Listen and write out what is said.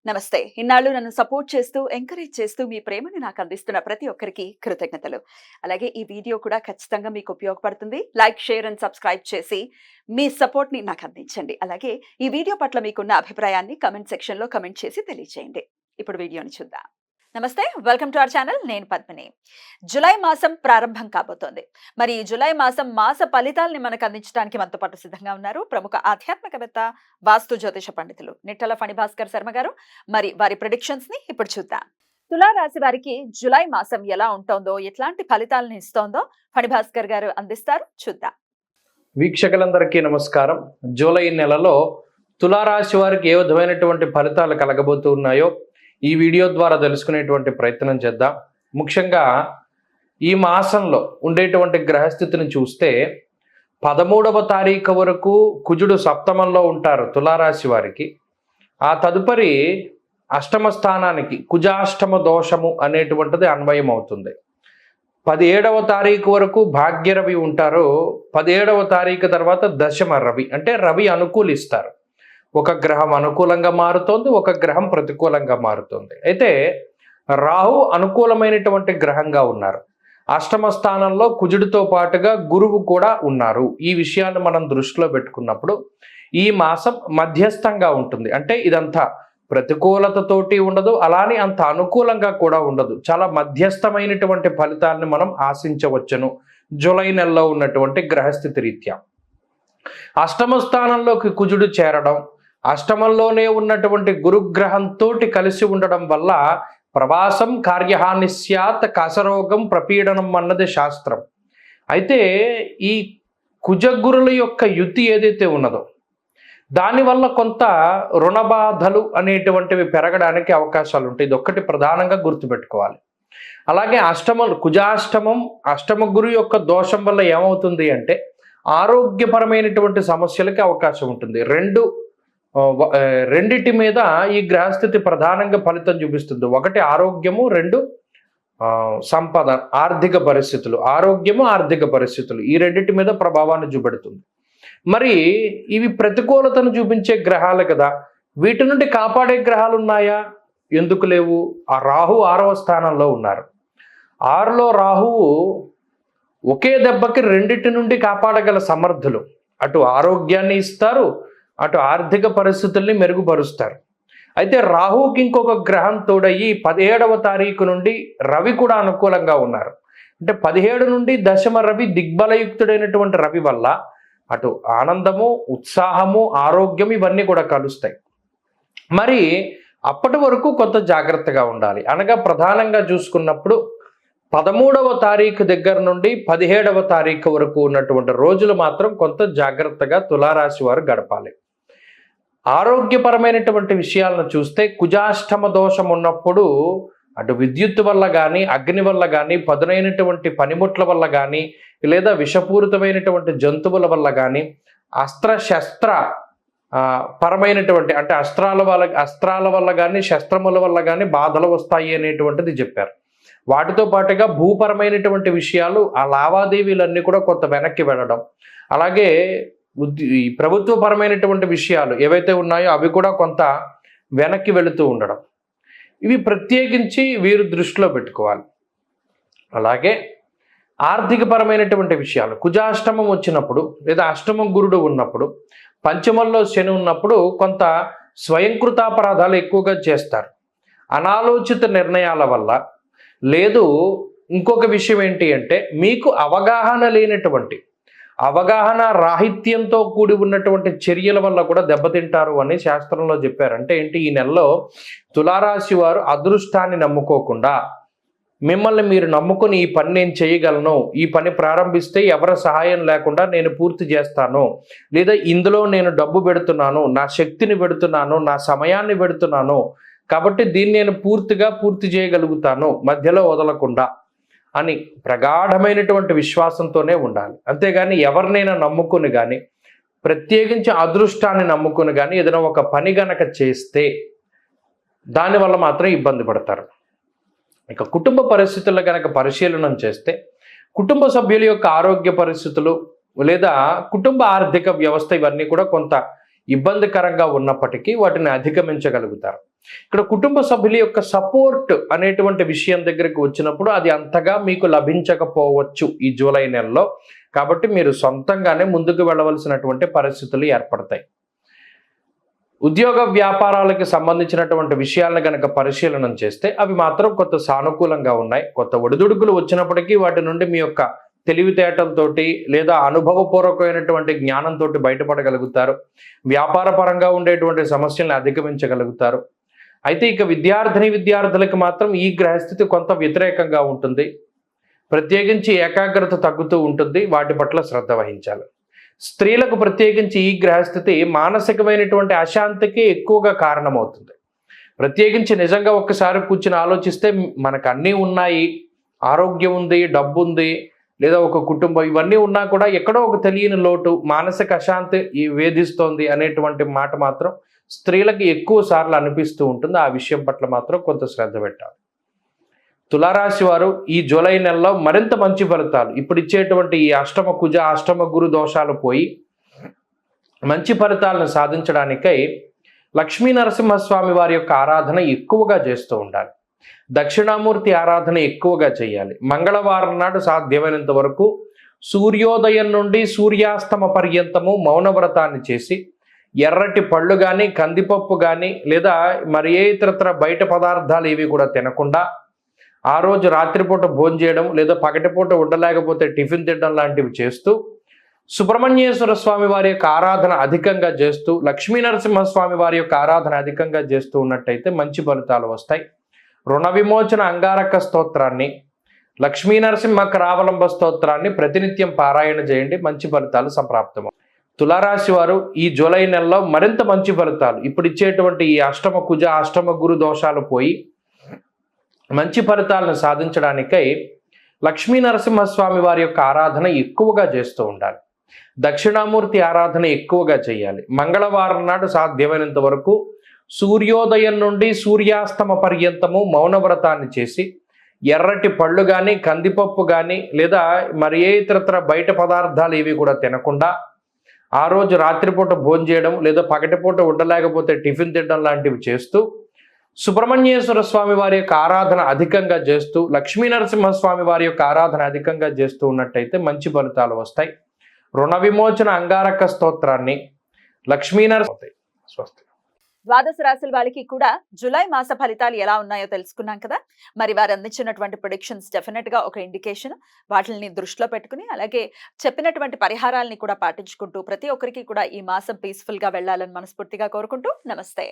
నమస్తే. ఇన్నాళ్ళు నన్ను సపోర్ట్ చేస్తూ, ఎంకరేజ్ చేస్తూ మీ ప్రేమని నాకు అందిస్తున్న ప్రతి ఒక్కరికి కృతజ్ఞతలు. అలాగే ఈ వీడియో కూడా ఖచ్చితంగా మీకు ఉపయోగపడుతుంది. లైక్, షేర్ అండ్ సబ్స్క్రైబ్ చేసి మీ సపోర్ట్‌ని నాకు అందించండి. అలాగే ఈ వీడియో పట్ల మీకున్న అభిప్రాయాన్ని కామెంట్ సెక్షన్‌లో కామెంట్ చేసి తెలియజేయండి. ఇప్పుడు వీడియోని చూద్దాం. నమస్తే. Welcome to our channel. నేను పద్మిని. జులై మాసం ప్రారంభం కాబోతోంది. మరి ఈ జులై మాసం మాస ఫలితాల్ని మనకు అందించడానికి మనతో పాటు సిద్ధంగా ఉన్నారు ప్రముఖ ఆధ్యాత్మికవేత్త, వాస్తు జ్యోతిష పండితులు నిట్టల ఫణిభాస్కర్ శర్మ గారు. మరి వారి ప్రెడిక్షన్స్ ని ఇప్పుడు చూద్దాం. తులా రాశి వారికి జులై మాసం ఎలా ఉంటోందో, ఎట్లాంటి ఫలితాలను ఇస్తోందో ఫణిభాస్కర్ గారు అందిస్తారు. చూద్దాం. వీక్షకులందరికీ నమస్కారం. జూలై నెలలో తులారాశి వారికి ఏ విధమైనటువంటి ఫలితాలు కలగబోతున్నాయో ఈ వీడియో ద్వారా తెలుసుకునేటువంటి ప్రయత్నం చేద్దాం. ముఖ్యంగా ఈ మాసంలో ఉండేటువంటి గ్రహస్థితిని చూస్తే 13వ తారీఖు వరకు కుజుడు సప్తమంలో ఉంటారు తులారాశి వారికి. ఆ తదుపరి అష్టమ స్థానానికి కుజాష్టమ దోషము అనేటువంటిది అన్వయం అవుతుంది. 17వ తారీఖు వరకు భాగ్యరవి ఉంటారు. 17వ తారీఖు తర్వాత దశమ రవి, అంటే రవి అనుకూలిస్తారు. ఒక గ్రహం అనుకూలంగా మారుతోంది, ఒక గ్రహం ప్రతికూలంగా మారుతోంది. అయితే రాహు అనుకూలమైనటువంటి గ్రహంగా ఉన్నారు. అష్టమ స్థానంలో కుజుడితో పాటుగా గురువు కూడా ఉన్నారు. ఈ విషయాన్ని మనం దృష్టిలో పెట్టుకున్నప్పుడు ఈ మాసం మధ్యస్థంగా ఉంటుంది. అంటే ఇదంతా ప్రతికూలతతోటి ఉండదు, అలానే అంత అనుకూలంగా కూడా ఉండదు. చాలా మధ్యస్థమైనటువంటి ఫలితాలను మనం ఆశించవచ్చును జూలై నెలలో ఉన్నటువంటి గ్రహస్థితి రీత్యా. అష్టమ స్థానంలోకి కుజుడు చేరడం, అష్టమంలోనే ఉన్నటువంటి గురుగ్రహంతో కలిసి ఉండడం వల్ల ప్రవాసం కార్యహాని స్యాత్, కసరోగం, ప్రపీడనం అన్నది శాస్త్రం. అయితే ఈ కుజగురుల యొక్క యుతి ఏదైతే ఉన్నదో దానివల్ల కొంత రుణబాధలు అనేటువంటివి పెరగడానికి అవకాశాలు ఉంటాయి. ఇది ఒక్కటి ప్రధానంగా గుర్తుపెట్టుకోవాలి. అలాగే కుజాష్టమం అష్టమ గురు యొక్క దోషం వల్ల ఏమవుతుంది అంటే ఆరోగ్యపరమైనటువంటి సమస్యలకి అవకాశం ఉంటుంది. రెండిటి మీద ఈ గ్రహస్థితి ప్రధానంగా ఫలితం చూపిస్తుంది. ఒకటి ఆరోగ్యము, రెండు సంపద, ఆర్థిక పరిస్థితులు. ఆరోగ్యము, ఆర్థిక పరిస్థితులు ఈ రెండిటి మీద ప్రభావాన్ని చూపెడుతుంది. మరి ఇవి ప్రతికూలతను చూపించే గ్రహాలు కదా, వీటి నుండి కాపాడే గ్రహాలు ఉన్నాయా? ఎందుకు లేవు? ఆ రాహు 6వ స్థానంలో ఉన్నారు. 6లో రాహువు ఒకే దెబ్బకి రెండిటి నుండి కాపాడగల సమర్థులు. అటు ఆరోగ్యాన్ని ఇస్తారు, అటు ఆర్థిక పరిస్థితుల్ని మెరుగుపరుస్తారు. అయితే రాహుకి ఇంకొక గ్రహం తోడయ్యి 17వ తారీఖు నుండి రవి కూడా అనుకూలంగా ఉన్నారు. అంటే 17 నుండి దశమ రవి దిగ్బలయుక్తుడైనటువంటి రవి వల్ల అటు ఆనందము, ఉత్సాహము, ఆరోగ్యం ఇవన్నీ కూడా కలుస్తాయి. మరి అప్పటి వరకు కొంత జాగ్రత్తగా ఉండాలి. అనగా ప్రధానంగా చూసుకున్నప్పుడు 13వ తారీఖు దగ్గర నుండి 17వ తారీఖు వరకు ఉన్నటువంటి రోజులు మాత్రం కొంత జాగ్రత్తగా తులారాశి వారు గడపాలి. ఆరోగ్యపరమైనటువంటి విషయాలను చూస్తే కుజాష్టమ దోషం ఉన్నప్పుడు అటు విద్యుత్ వల్ల కానీ, అగ్ని వల్ల కానీ, పదునైనటువంటి పనిముట్ల వల్ల కానీ, లేదా విషపూరితమైనటువంటి జంతువుల వల్ల కానీ, అస్త్రశస్త్ర పరమైనటువంటి అంటే అస్త్రాల వల్ల కానీ, శస్త్రముల వల్ల కానీ బాధలు వస్తాయి అనేటువంటిది చెప్పారు. వాటితో పాటుగా భూపరమైనటువంటి విషయాలు, ఆ లావాదేవీలన్నీ కూడా కొంత వెనక్కి వెళ్ళడం, అలాగే ఈ ప్రభుత్వపరమైనటువంటి విషయాలు ఏవైతే ఉన్నాయో అవి కూడా కొంత వెనక్కి వెళుతూ ఉండడం, ఇవి ప్రత్యేకించి వీరు దృష్టిలో పెట్టుకోవాలి. అలాగే ఆర్థికపరమైనటువంటి విషయాలు, కుజాష్టమం వచ్చినప్పుడు లేదా అష్టమ గురుడు ఉన్నప్పుడు, పంచమంలో శని ఉన్నప్పుడు కొంత స్వయంకృతాపరాధాలు ఎక్కువగా చేస్తారు. అనాలోచిత నిర్ణయాల వల్ల, లేదు ఇంకొక విషయం ఏంటి అంటే మీకు అవగాహన రాహిత్యంతో కూడి ఉన్నటువంటి చర్యల వల్ల కూడా దెబ్బతింటారు అని శాస్త్రంలో చెప్పారు. అంటే ఏంటి, ఈ నెలలో తులారాశి వారు అదృష్టాన్ని నమ్ముకోకుండా మిమ్మల్ని మీరు నమ్ముకుని ఈ పని నేను చేయగలను, ఈ పని ప్రారంభిస్తే ఎవరి సహాయం లేకుండా నేను పూర్తి చేస్తాను, లేదా ఇందులో నేను డబ్బు పెడుతున్నాను, నా శక్తిని పెడుతున్నాను, నా సమయాన్ని పెడుతున్నాను, కాబట్టి దీన్ని నేను పూర్తి చేయగలుగుతాను మధ్యలో వదలకుండా అని ప్రగాఢమైనటువంటి విశ్వాసంతోనే ఉండాలి. అంతేగాని ఎవరినైనా నమ్ముకుని కానీ, ప్రత్యేకించి అదృష్టాన్ని నమ్ముకుని కానీ ఏదైనా ఒక పని గనక చేస్తే దానివల్ల మాత్రం ఇబ్బంది పడతారు. ఇక కుటుంబ పరిస్థితుల్లో కనుక పరిశీలనం చేస్తే కుటుంబ సభ్యుల యొక్క ఆరోగ్య పరిస్థితులు లేదా కుటుంబ ఆర్థిక వ్యవస్థ ఇవన్నీ కూడా కొంత ఇబ్బందికరంగా ఉన్నప్పటికీ వాటిని అధిగమించగలుగుతారు. ఇక్కడ కుటుంబ సభ్యుల యొక్క సపోర్ట్ అనేటువంటి విషయం దగ్గరికి వచ్చినప్పుడు అది అంతగా మీకు లభించకపోవచ్చు ఈ జూలై నెలలో. కాబట్టి మీరు సొంతంగానే ముందుకు వెళ్ళవలసినటువంటి పరిస్థితులు ఏర్పడతాయి. ఉద్యోగ వ్యాపారాలకు సంబంధించినటువంటి విషయాలను కనుక పరిశీలన చేస్తే అవి మాత్రం కొంత సానుకూలంగా ఉన్నాయి. కొత్త ఒడిదుడుకులు వచ్చినప్పటికీ వాటి నుండి మీ యొక్క తెలివితేటలతోటి లేదా అనుభవపూర్వకమైనటువంటి జ్ఞానంతో బయటపడగలుగుతారు. వ్యాపార పరంగా ఉండేటువంటి సమస్యలను అధిగమించగలుగుతారు. అయితే ఇక విద్యార్థులకు మాత్రం ఈ గ్రహస్థితి కొంత వ్యతిరేకంగా ఉంటుంది. ప్రత్యేకించి ఏకాగ్రత తగ్గుతూ ఉంటుంది. వాటి పట్ల శ్రద్ధ వహించాలి. స్త్రీలకు ప్రత్యేకించి ఈ గ్రహస్థితి మానసికమైనటువంటి అశాంతికి ఎక్కువగా కారణమవుతుంది. ప్రత్యేకించి నిజంగా ఒక్కసారి కూర్చుని ఆలోచిస్తే మనకు అన్నీ ఉన్నాయి, ఆరోగ్యం ఉంది, డబ్బు ఉంది, లేదా ఒక కుటుంబం, ఇవన్నీ ఉన్నా కూడా ఎక్కడో ఒక తెలియని లోటు, మానసిక అశాంతి వేధిస్తోంది అనేటువంటి మాట మాత్రం స్త్రీలకు ఎక్కువ సార్లు అనిపిస్తూ ఉంటుంది. ఆ విషయం పట్ల మాత్రం కొంత శ్రద్ధ పెట్టాలి. తులారాశి వారు ఈ జూలై నెలలో మరింత మంచి ఫలితాలు, ఇప్పుడు ఇచ్చేటువంటి ఈ అష్టమ కుజ అష్టమ గురు దోషాలు పోయి మంచి ఫలితాలను సాధించడానికై లక్ష్మీ నరసింహస్వామి వారి యొక్క ఆరాధన ఎక్కువగా చేస్తూ ఉండాలి. దక్షిణామూర్తి ఆరాధన ఎక్కువగా చేయాలి. మంగళవారం నాడు సాధ్యమైనంత వరకు సూర్యోదయం నుండి సూర్యాస్తమ పర్యంతము మౌనవ్రతాన్ని చేసి ఎర్రటి పళ్ళు కానీ, కందిపప్పు కానీ, లేదా మరి ఏ ఇతరత్ర బయట పదార్థాలు ఏవి కూడా తినకుండా ఆ రోజు రాత్రిపూట భోజనం చేయడం, లేదా పగటిపూట ఉండలేకపోతే టిఫిన్ తినడం లాంటివి చేస్తూ సుబ్రహ్మణ్యేశ్వర స్వామి వారి యొక్క ఆరాధన అధికంగా చేస్తూ, లక్ష్మీ నరసింహస్వామి వారి యొక్క ఆరాధన అధికంగా చేస్తూ ఉన్నట్టయితే మంచి ఫలితాలు వస్తాయి. రుణ విమోచన అంగారక స్తోత్రాన్ని, లక్ష్మీ నరసింహ కరావలంబ స్తోత్రాన్ని ప్రతినిత్యం పారాయణ చేయండి. మంచి ఫలితాలు సంప్రాప్తము. తులారాశి వారు ఈ జూలై నెలలో మరింత మంచి ఫలితాలు, ఇప్పుడు ఇచ్చేటువంటి ఈ అష్టమ కుజ అష్టమ గురు దోషాలు పోయి మంచి ఫలితాలను సాధించడానికై లక్ష్మీ నరసింహస్వామి వారి యొక్క ఆరాధన ఎక్కువగా చేస్తూ ఉండాలి. దక్షిణామూర్తి ఆరాధన ఎక్కువగా చేయాలి. మంగళవారం నాడు సాధ్యమైనంత వరకు సూర్యోదయం నుండి సూర్యాస్తమ పర్యంతము మౌనవ్రతాన్ని చేసి ఎర్రటి పళ్ళు కానీ, కందిపప్పు కానీ, లేదా మరి ఏ ఇతరత్ర బయట పదార్థాలు ఏవి కూడా తినకుండా ఆ రోజు రాత్రిపూట భోజనం చేయడం, లేదా పగటిపూట ఉండలేకపోతే టిఫిన్ తినడం లాంటివి చేస్తూ సుబ్రహ్మణ్యేశ్వర స్వామి వారి యొక్క ఆరాధన అధికంగా చేస్తూ, లక్ష్మీ నరసింహస్వామి వారి యొక్క ఆరాధన అధికంగా చేస్తూ ఉన్నట్టయితే మంచి ఫలితాలు వస్తాయి. రుణ విమోచన అంగారక స్తోత్రాన్ని, లక్ష్మీ నరసింహ స్వస్తి. ద్వాదశ రాశుల వాళ్ళకి కూడా జూలై మాస ఫలితాలు ఎలా ఉన్నాయో తెలుసుకున్నాం కదా. మరి వారు అందించినటువంటి ప్రొడిక్షన్స్ డెఫినెట్ గా ఒక ఇండికేషన్. వాటిని దృష్టిలో పెట్టుకుని, అలాగే చెప్పినటువంటి పరిహారాలని కూడా పాటించుకుంటూ ప్రతి ఒక్కరికి కూడా ఈ మాసం పీస్ఫుల్ గా వెళ్ళాలని మనస్ఫూర్తిగా కోరుకుంటూ నమస్తే.